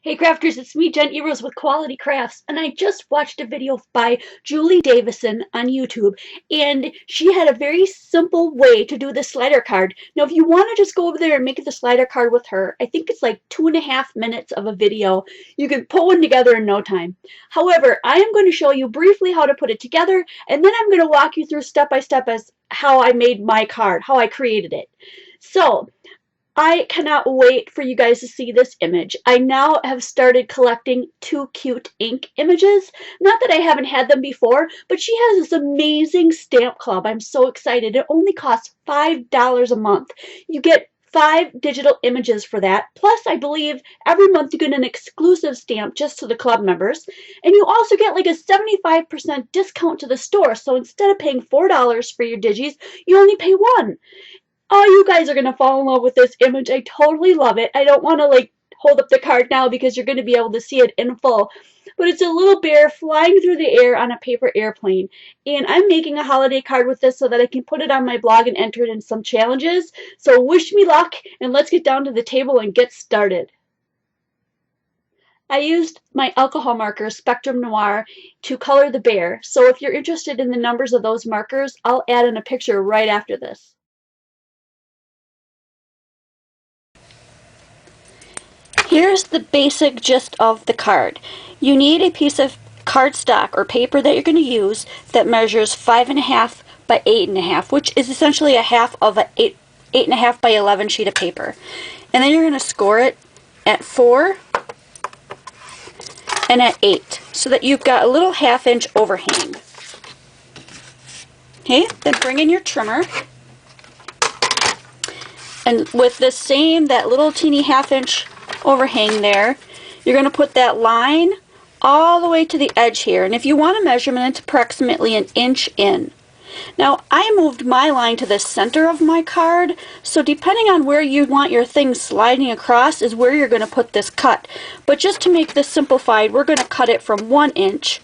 Hey crafters, it's me, Jen Eros with Quality Crafts, and I just watched a video by Julie Davison on YouTube, and she had a very simple way to do the slider card. Now, if you want to just go over there and make the slider card with her, I think it's like 2.5 minutes of a video. You can put one together in no time. However, I am going to show you briefly how to put it together, and then I'm going to walk you through step by step as how I made my card, how I created it. So, I cannot wait for you guys to see this image. I now have started collecting Too Cute ink images. Not that I haven't had them before, but she has this amazing stamp club. I'm so excited. It only costs $5 a month. You get 5 digital images for that. Plus, I believe every month you get an exclusive stamp just to the club members. And you also get like a 75% discount to the store. So instead of paying $4 for your digis, you only pay $1. Oh, you guys are going to fall in love with this image. I totally love it. I don't want to like hold up the card now because you're going to be able to see it in full. But it's a little bear flying through the air on a paper airplane. And I'm making a holiday card with this so that I can put it on my blog and enter it in some challenges. So wish me luck, and let's get down to the table and get started. I used my alcohol marker, Spectrum Noir, to color the bear. So if you're interested in the numbers of those markers, I'll add in a picture right after this. Here's the basic gist of the card. You need a piece of cardstock or paper that you're going to use that measures 5.5 by 8.5, which is essentially a half of an 8.5 by 11 sheet of paper. And then you're going to score it at 4 and at 8 so that you've got a little 1/2 inch overhang. Okay, then bring in your trimmer. And with this that little teeny 1/2 inch overhang there, you're going to put that line all the way to the edge here. And if you want a measurement, it's approximately 1 inch in. Now, I moved my line to the center of my card, so depending on where you want your thing sliding across is where you're going to put this cut. But just to make this simplified, we're going to cut it from 1 inch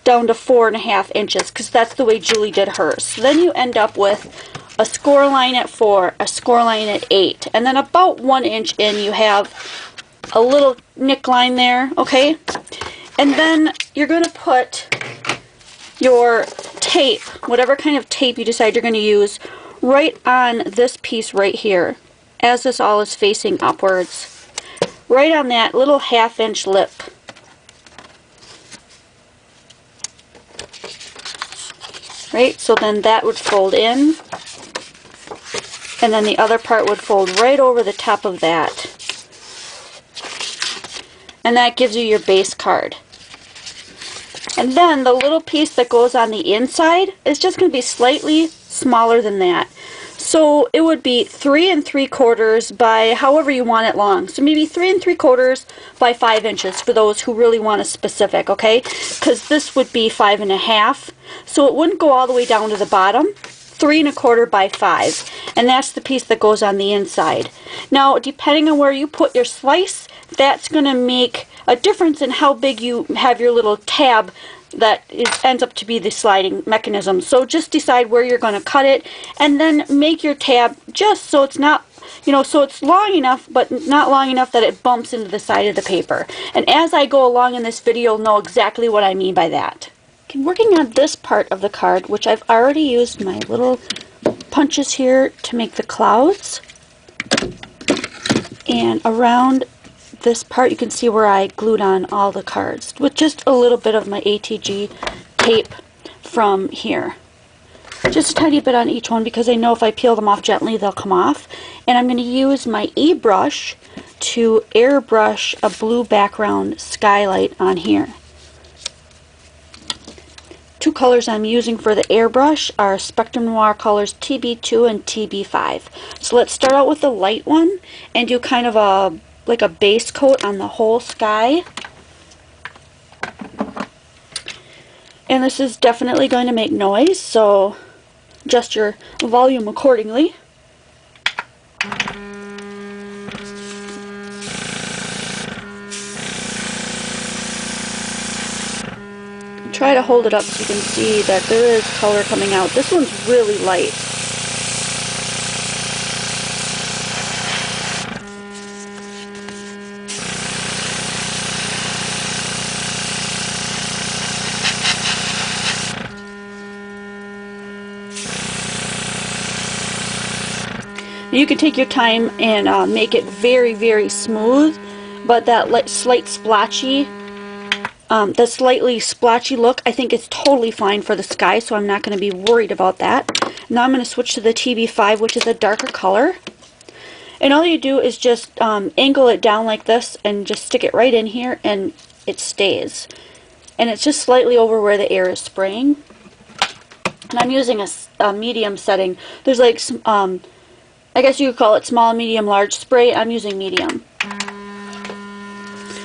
down to 4.5 inches, because that's the way Julie did hers. So then you end up with a score line at 4, a score line at 8, and then about 1 inch in you have a little nick line there, okay? And then you're going to put your tape, whatever kind of tape you decide you're going to use, right on this piece right here, as this all is facing upwards, right on that little 1/2 inch lip. Right, so then that would fold in, and then the other part would fold right over the top of that. And that gives you your base card. And then the little piece that goes on the inside is just going to be slightly smaller than that. So it would be 3 3/4 by however you want it long. So maybe 3 3/4 by 5 inches for those who really want a specific, okay? Because this would be 5.5. So it wouldn't go all the way down to the bottom. 3 1/4 by 5. And that's the piece that goes on the inside. Now, depending on where you put your slice, that's going to make a difference in how big you have your little tab that ends up to be the sliding mechanism. So just decide where you're going to cut it, and then make your tab just so it's not, so it's long enough, but not long enough that it bumps into the side of the paper. And as I go along in this video, you'll know exactly what I mean by that. Okay, working on this part of the card, which I've already used my little punches here to make the clouds. And around this part you can see where I glued on all the cards with just a little bit of my ATG tape from here. Just a tiny bit on each one because I know if I peel them off gently they'll come off. And I'm going to use my e-brush to airbrush a blue background skylight on here. Two colors I'm using for the airbrush are Spectrum Noir colors TB2 and TB5. So let's start out with the light one and do kind of like a base coat on the whole sky. And this is definitely going to make noise, so adjust your volume accordingly. Try to hold it up so you can see that there is color coming out. This one's really light. You can take your time and make it very, very smooth, but that the slightly splotchy look, I think it's totally fine for the sky, so I'm not going to be worried about that. Now I'm going to switch to the TV5, which is a darker color. And all you do is just angle it down like this and just stick it right in here, and it stays. And it's just slightly over where the air is spraying. And I'm using a medium setting. There's like, I guess you could call it small, medium, large spray. I'm using medium.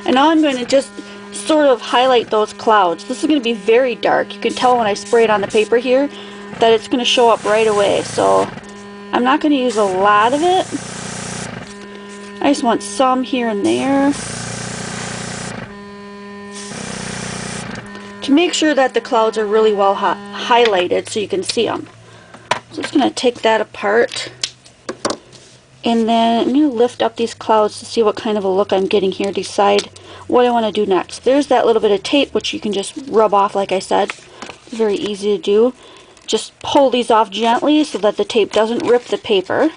And now I'm going to just sort of highlight those clouds. This is going to be very dark. You can tell when I spray it on the paper here that it's going to show up right away. So I'm not going to use a lot of it. I just want some here and there to make sure that the clouds are really well highlighted so you can see them. So I'm just going to take that apart, and then I'm going to lift up these clouds to see what kind of a look I'm getting here, decide what I want to do next. There's that little bit of tape which you can just rub off, like I said. It's very easy to do. Just pull these off gently so that the tape doesn't rip the paper.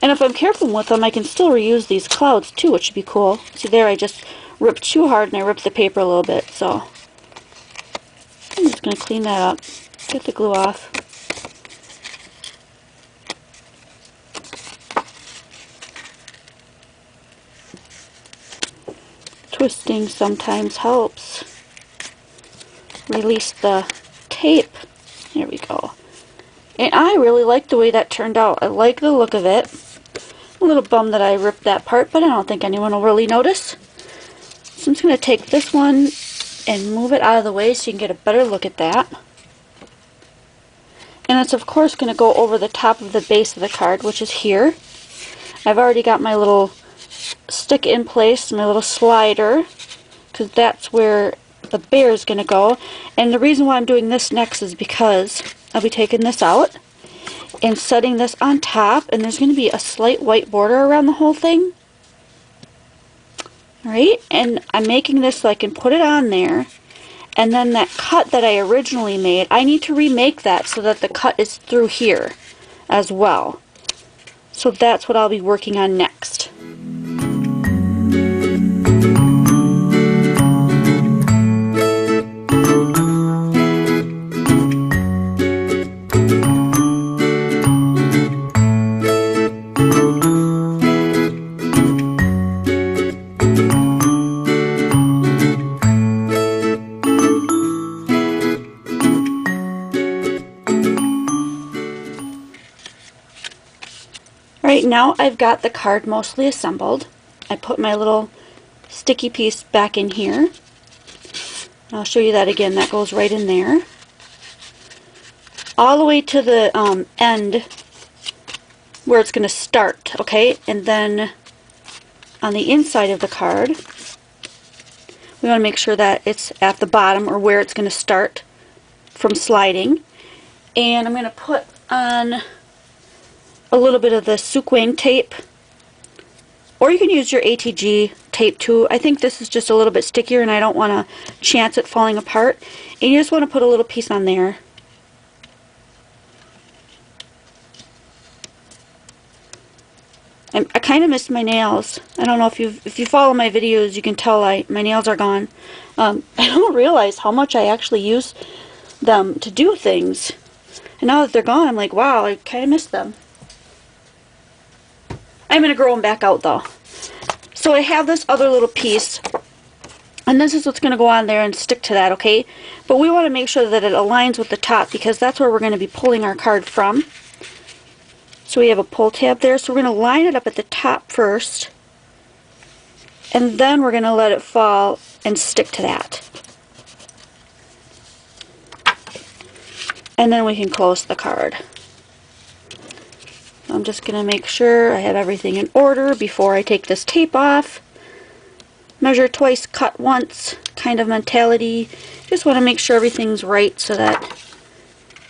And if I'm careful with them, I can still reuse these clouds too, which would be cool. See there, I just ripped too hard and I ripped the paper a little bit, so I'm just going to clean that up, get the glue off. Twisting sometimes helps. Release the tape. There we go. And I really like the way that turned out. I like the look of it. A little bummed that I ripped that part, but I don't think anyone will really notice. So I'm just going to take this one and move it out of the way so you can get a better look at that. And it's of course going to go over the top of the base of the card, which is here. I've already got my little stick in place, my little slider, because that's where the bear is going to go. And the reason why I'm doing this next is because I'll be taking this out and setting this on top, and there's going to be a slight white border around the whole thing. Alright, and I'm making this so I can put it on there, and then that cut that I originally made, I need to remake that so that the cut is through here as well. So that's what I'll be working on next. Right now I've got the card mostly assembled. I put my little sticky piece back in here. I'll show you that again. That goes right in there. All the way to the end where it's going to start, okay? And then on the inside of the card, we want to make sure that it's at the bottom or where it's going to start from sliding. And I'm going to put on a little bit of the Sukwang tape, or you can use your ATG tape too. I think this is just a little bit stickier and I don't want to chance it falling apart. And you just want to put a little piece on there. I kind of missed my nails. I don't know if you follow my videos, you can tell my nails are gone. I don't realize how much I actually use them to do things. And now that they're gone, I'm like, wow, I kind of missed them. I'm going to grow them back out though. So I have this other little piece, and this is what's going to go on there and stick to that, okay? But we want to make sure that it aligns with the top because that's where we're going to be pulling our card from. So we have a pull tab there, so we're going to line it up at the top first, and then we're going to let it fall and stick to that. And then we can close the card. I'm just going to make sure I have everything in order before I take this tape off. Measure twice, cut once kind of mentality. Just want to make sure everything's right so that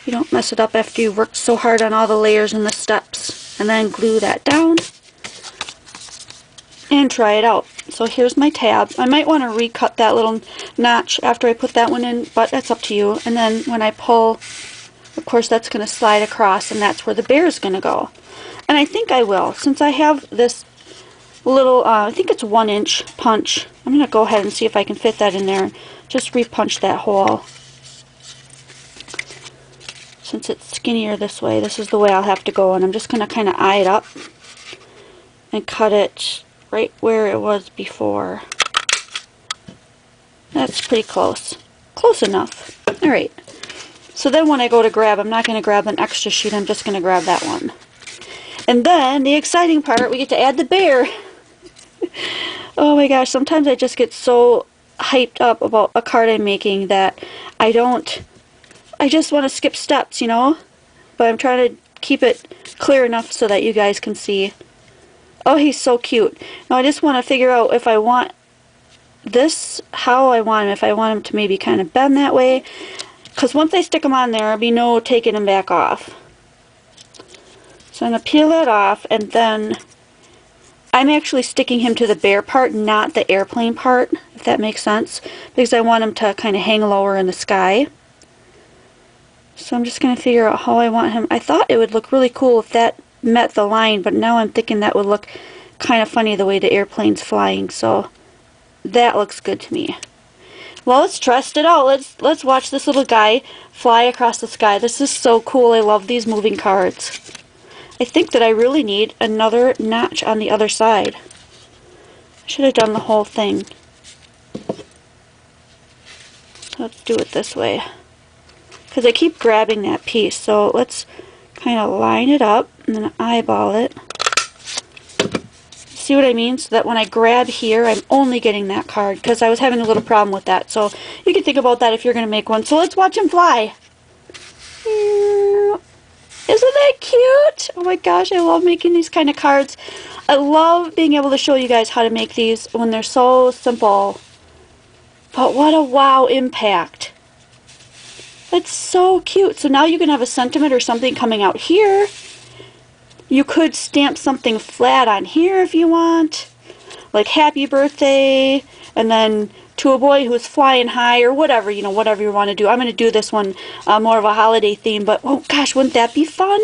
you don't mess it up after you've worked so hard on all the layers and the steps. And then glue that down and try it out. So here's my tab. I might want to recut that little notch after I put that one in, but that's up to you. And then when I pull Of course, that's going to slide across, and that's where the bear is going to go. And I think I will, since I have this little, I think it's 1-inch punch. I'm going to go ahead and see if I can fit that in there. Just re-punch that hole. Since it's skinnier this way, this is the way I'll have to go, and I'm just going to kind of eye it up and cut it right where it was before. That's pretty close. Close enough. Alright. So then when I go to grab, I'm not going to grab an extra sheet, I'm just going to grab that one. And then, the exciting part, we get to add the bear. Oh my gosh, sometimes I just get so hyped up about a card I'm making that I just want to skip steps, you know? But I'm trying to keep it clear enough so that you guys can see. Oh, he's so cute. Now I just want to figure out if I want this, how I want him. If I want him to maybe kind of bend that way. Because once I stick him on there, there'll be no taking him back off. So I'm going to peel that off, and then I'm actually sticking him to the bear part, not the airplane part, if that makes sense. Because I want him to kind of hang lower in the sky. So I'm just going to figure out how I want him. I thought it would look really cool if that met the line, but now I'm thinking that would look kind of funny the way the airplane's flying, so that looks good to me. Well, let's test it out. Let's watch this little guy fly across the sky. This is so cool. I love these moving cards. I think that I really need another notch on the other side. I should have done the whole thing. Let's do it this way. Because I keep grabbing that piece, so let's kind of line it up and then eyeball it. See what I mean? So that when I grab here, I'm only getting that card, because I was having a little problem with that. So you can think about that if you're going to make one. So let's watch him fly. Isn't that cute? Oh my gosh, I love making these kind of cards. I love being able to show you guys how to make these when they're so simple. But what a wow impact. That's so cute. So now you can have a sentiment or something coming out here. You could stamp something flat on here if you want. Like happy birthday. And then to a boy who's flying high or whatever, you know, whatever you want to do. I'm going to do this one more of a holiday theme. But oh gosh, wouldn't that be fun?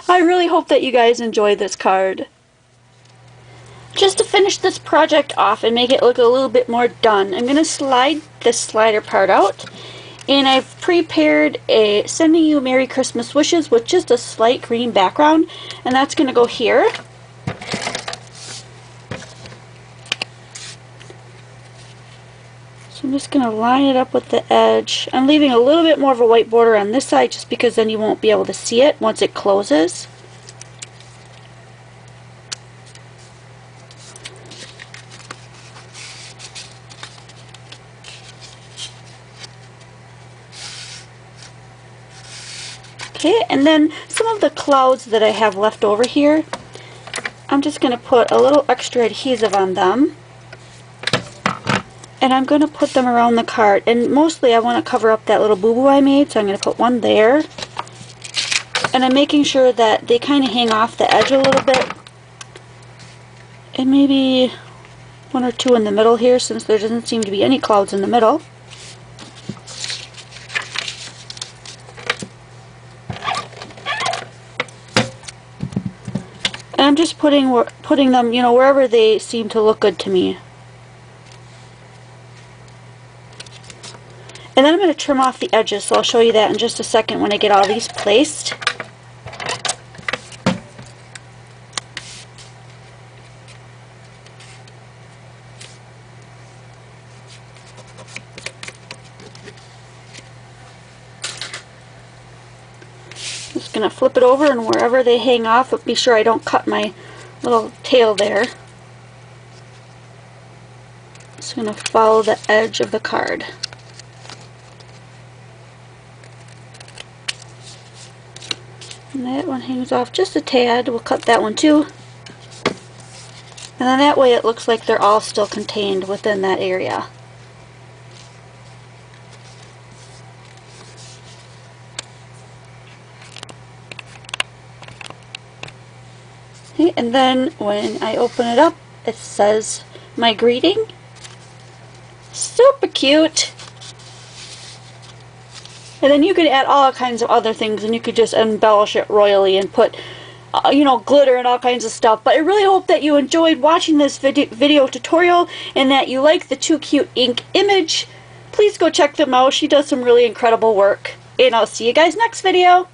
I really hope that you guys enjoy this card. Just to finish this project off and make it look a little bit more done, I'm going to slide this slider part out. And I've prepared a Sending You Merry Christmas Wishes with just a slight green background. And that's going to go here. So I'm just going to line it up with the edge. I'm leaving a little bit more of a white border on this side just because then you won't be able to see it once it closes. Okay, and then some of the clouds that I have left over here, I'm just going to put a little extra adhesive on them. And I'm going to put them around the card. And mostly I want to cover up that little boo-boo I made, so I'm going to put one there. And I'm making sure that they kind of hang off the edge a little bit. And maybe one or two in the middle here, since there doesn't seem to be any clouds in the middle. And I'm just putting them, you know, wherever they seem to look good to me. And then I'm going to trim off the edges, so I'll show you that in just a second when I get all these placed. Just going to flip it over, and wherever they hang off, be sure I don't cut my little tail there. Just going to follow the edge of the card. And that one hangs off just a tad. We'll cut that one too. And then that way it looks like they're all still contained within that area. Okay, and then when I open it up, it says my greeting. Super cute. And then you can add all kinds of other things, and you could just embellish it royally and put you know, glitter and all kinds of stuff. But I really hope that you enjoyed watching this video tutorial and that you like the Too Cute Ink image. Please go check them out. She does some really incredible work. And I'll see you guys next video.